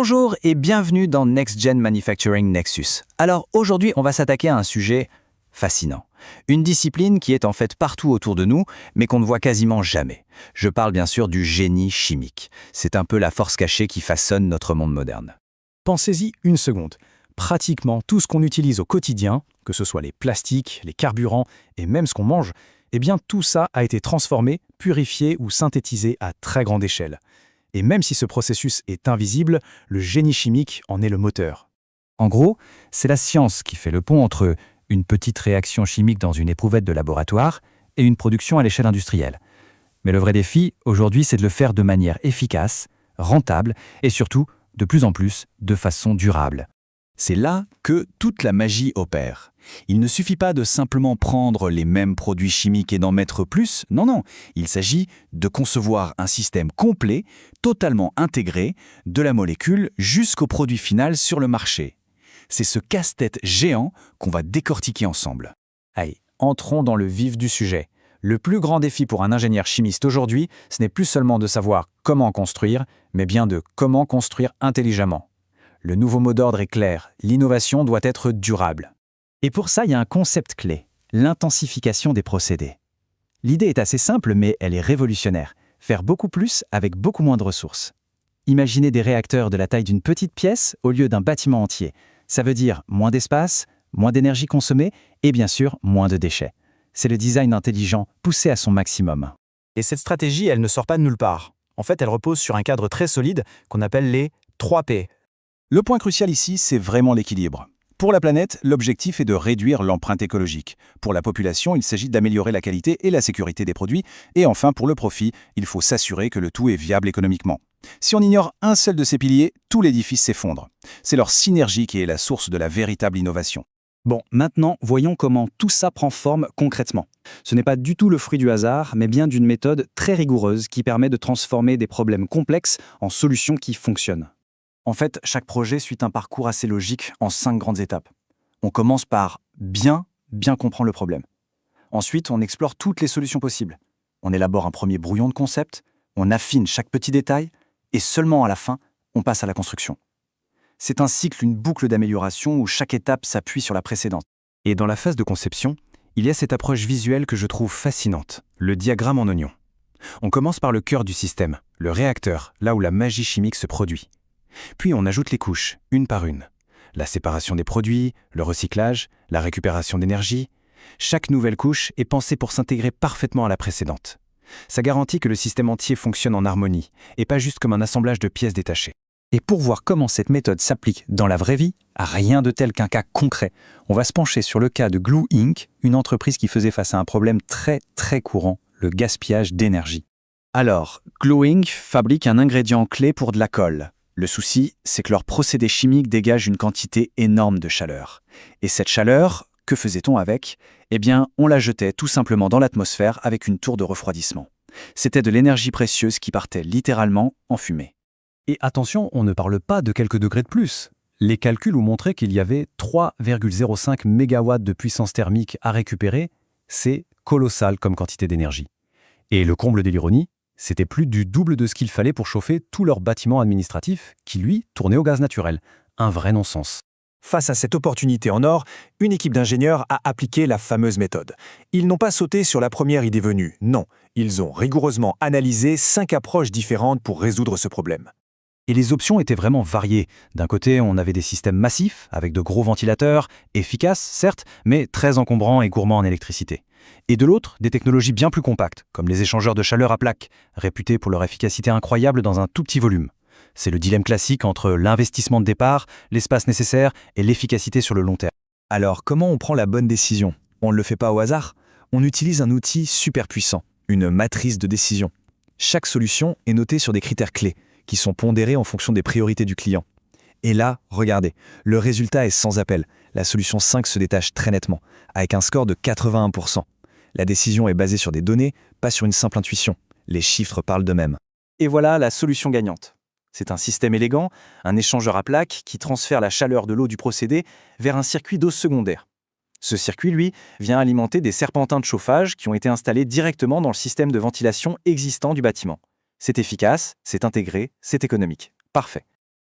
Bonjour et bienvenue dans Next Gen Manufacturing Nexus. Alors aujourd'hui, on va s'attaquer à un sujet fascinant. Une discipline qui est en fait partout autour de nous, mais qu'on ne voit quasiment jamais. Je parle bien sûr du génie chimique. C'est un peu la force cachée qui façonne notre monde moderne. Pensez-y une seconde. Pratiquement tout ce qu'on utilise au quotidien, que ce soit les plastiques, les carburants et même ce qu'on mange, eh bien tout ça a été transformé, purifié ou synthétisé à très grande échelle. Et même si ce processus est invisible, le génie chimique en est le moteur. En gros, c'est la science qui fait le pont entre une petite réaction chimique dans une éprouvette de laboratoire et une production à l'échelle industrielle. Mais le vrai défi, aujourd'hui, c'est de le faire de manière efficace, rentable et surtout, de plus en plus, de façon durable. C'est là que toute la magie opère. Il ne suffit pas de simplement prendre les mêmes produits chimiques et d'en mettre plus, non. Il s'agit de concevoir un système complet, totalement intégré, de la molécule jusqu'au produit final sur le marché. C'est ce casse-tête géant qu'on va décortiquer ensemble. Allez, entrons dans le vif du sujet. Le plus grand défi pour un ingénieur chimiste aujourd'hui, ce n'est plus seulement de savoir comment construire, mais bien de comment construire intelligemment. Le nouveau mot d'ordre est clair, l'innovation doit être durable. Et pour ça, il y a un concept clé, l'intensification des procédés. L'idée est assez simple, mais elle est révolutionnaire. Faire beaucoup plus avec beaucoup moins de ressources. Imaginez des réacteurs de la taille d'une petite pièce au lieu d'un bâtiment entier. Ça veut dire moins d'espace, moins d'énergie consommée et bien sûr moins de déchets. C'est le design intelligent poussé à son maximum. Et cette stratégie, elle ne sort pas de nulle part. En fait, elle repose sur un cadre très solide qu'on appelle les 3 P. Le point crucial ici, c'est vraiment l'équilibre. Pour la planète, l'objectif est de réduire l'empreinte écologique. Pour la population, il s'agit d'améliorer la qualité et la sécurité des produits. Et enfin, pour le profit, il faut s'assurer que le tout est viable économiquement. Si on ignore un seul de ces piliers, tout l'édifice s'effondre. C'est leur synergie qui est la source de la véritable innovation. Bon, maintenant, voyons comment tout ça prend forme concrètement. Ce n'est pas du tout le fruit du hasard, mais bien d'une méthode très rigoureuse qui permet de transformer des problèmes complexes en solutions qui fonctionnent. En fait, chaque projet suit un parcours assez logique en 5 grandes étapes. On commence par bien comprendre le problème. Ensuite, on explore toutes les solutions possibles. On élabore un premier brouillon de concept, on affine chaque petit détail, et seulement à la fin, on passe à la construction. C'est un cycle, une boucle d'amélioration où chaque étape s'appuie sur la précédente. Et dans la phase de conception, il y a cette approche visuelle que je trouve fascinante, le diagramme en oignon. On commence par le cœur du système, le réacteur, là où la magie chimique se produit. Puis on ajoute les couches, une par une. La séparation des produits, le recyclage, la récupération d'énergie. Chaque nouvelle couche est pensée pour s'intégrer parfaitement à la précédente. Ça garantit que le système entier fonctionne en harmonie, et pas juste comme un assemblage de pièces détachées. Et pour voir comment cette méthode s'applique dans la vraie vie, rien de tel qu'un cas concret, on va se pencher sur le cas de Glue Inc., une entreprise qui faisait face à un problème très courant, le gaspillage d'énergie. Alors, Glue Inc. fabrique un ingrédient clé pour de la colle. Le souci, c'est que leur procédé chimique dégage une quantité énorme de chaleur. Et cette chaleur, que faisait-on avec ? Eh bien, on la jetait tout simplement dans l'atmosphère avec une tour de refroidissement. C'était de l'énergie précieuse qui partait littéralement en fumée. Et attention, on ne parle pas de quelques degrés de plus. Les calculs ont montré qu'il y avait 3,05 MW de puissance thermique à récupérer. C'est colossal comme quantité d'énergie. Et le comble de l'ironie, c'était plus du double de ce qu'il fallait pour chauffer tout leur bâtiment administratif qui, lui, tournait au gaz naturel. Un vrai non-sens. Face à cette opportunité en or, une équipe d'ingénieurs a appliqué la fameuse méthode. Ils n'ont pas sauté sur la première idée venue, non. Ils ont rigoureusement analysé 5 approches différentes pour résoudre ce problème. Et les options étaient vraiment variées. D'un côté, on avait des systèmes massifs, avec de gros ventilateurs, efficaces, certes, mais très encombrants et gourmands en électricité. Et de l'autre, des technologies bien plus compactes, comme les échangeurs de chaleur à plaques, réputés pour leur efficacité incroyable dans un tout petit volume. C'est le dilemme classique entre l'investissement de départ, l'espace nécessaire et l'efficacité sur le long terme. Alors, comment on prend la bonne décision ? On ne le fait pas au hasard. On utilise un outil super puissant, une matrice de décision. Chaque solution est notée sur des critères clés, qui sont pondérés en fonction des priorités du client. Et là, regardez, le résultat est sans appel. La solution 5 se détache très nettement, avec un score de 81%. La décision est basée sur des données, pas sur une simple intuition. Les chiffres parlent d'eux-mêmes. Et voilà la solution gagnante. C'est un système élégant, un échangeur à plaques qui transfère la chaleur de l'eau du procédé vers un circuit d'eau secondaire. Ce circuit, lui, vient alimenter des serpentins de chauffage qui ont été installés directement dans le système de ventilation existant du bâtiment. C'est efficace, c'est intégré, c'est économique. Parfait.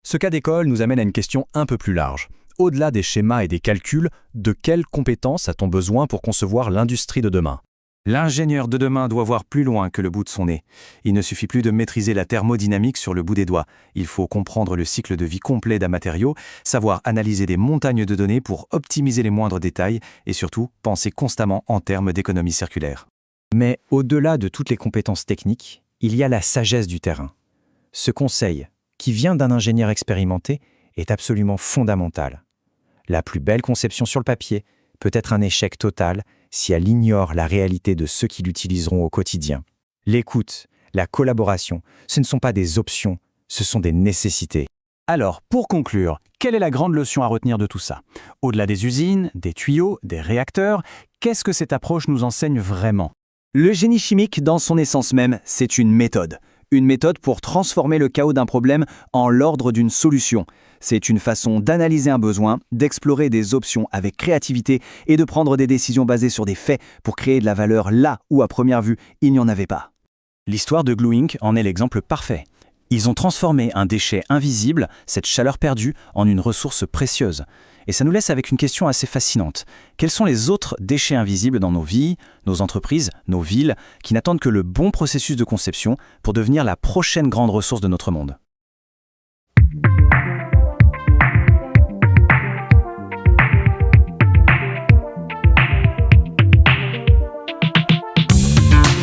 Ce cas d'école nous amène à une question un peu plus large. Au-delà des schémas et des calculs, de quelles compétences a-t-on besoin pour concevoir l'industrie de demain ? L'ingénieur de demain doit voir plus loin que le bout de son nez. Il ne suffit plus de maîtriser la thermodynamique sur le bout des doigts. Il faut comprendre le cycle de vie complet d'un matériau, savoir analyser des montagnes de données pour optimiser les moindres détails et surtout penser constamment en termes d'économie circulaire. Mais au-delà de toutes les compétences techniques, il y a la sagesse du terrain. Ce conseil, qui vient d'un ingénieur expérimenté, est absolument fondamental. La plus belle conception sur le papier peut être un échec total si elle ignore la réalité de ceux qui l'utiliseront au quotidien. L'écoute, la collaboration, ce ne sont pas des options, ce sont des nécessités. Alors, pour conclure, quelle est la grande leçon à retenir de tout ça? Au-delà des usines, des tuyaux, des réacteurs, qu'est-ce que cette approche nous enseigne vraiment? Le génie chimique, dans son essence même, c'est une méthode. Une méthode pour transformer le chaos d'un problème en l'ordre d'une solution. C'est une façon d'analyser un besoin, d'explorer des options avec créativité et de prendre des décisions basées sur des faits pour créer de la valeur là où, à première vue, il n'y en avait pas. L'histoire de Glue Inc. en est l'exemple parfait. Ils ont transformé un déchet invisible, cette chaleur perdue, en une ressource précieuse. Et ça nous laisse avec une question assez fascinante. Quels sont les autres déchets invisibles dans nos vies, nos entreprises, nos villes, qui n'attendent que le bon processus de conception pour devenir la prochaine grande ressource de notre monde ?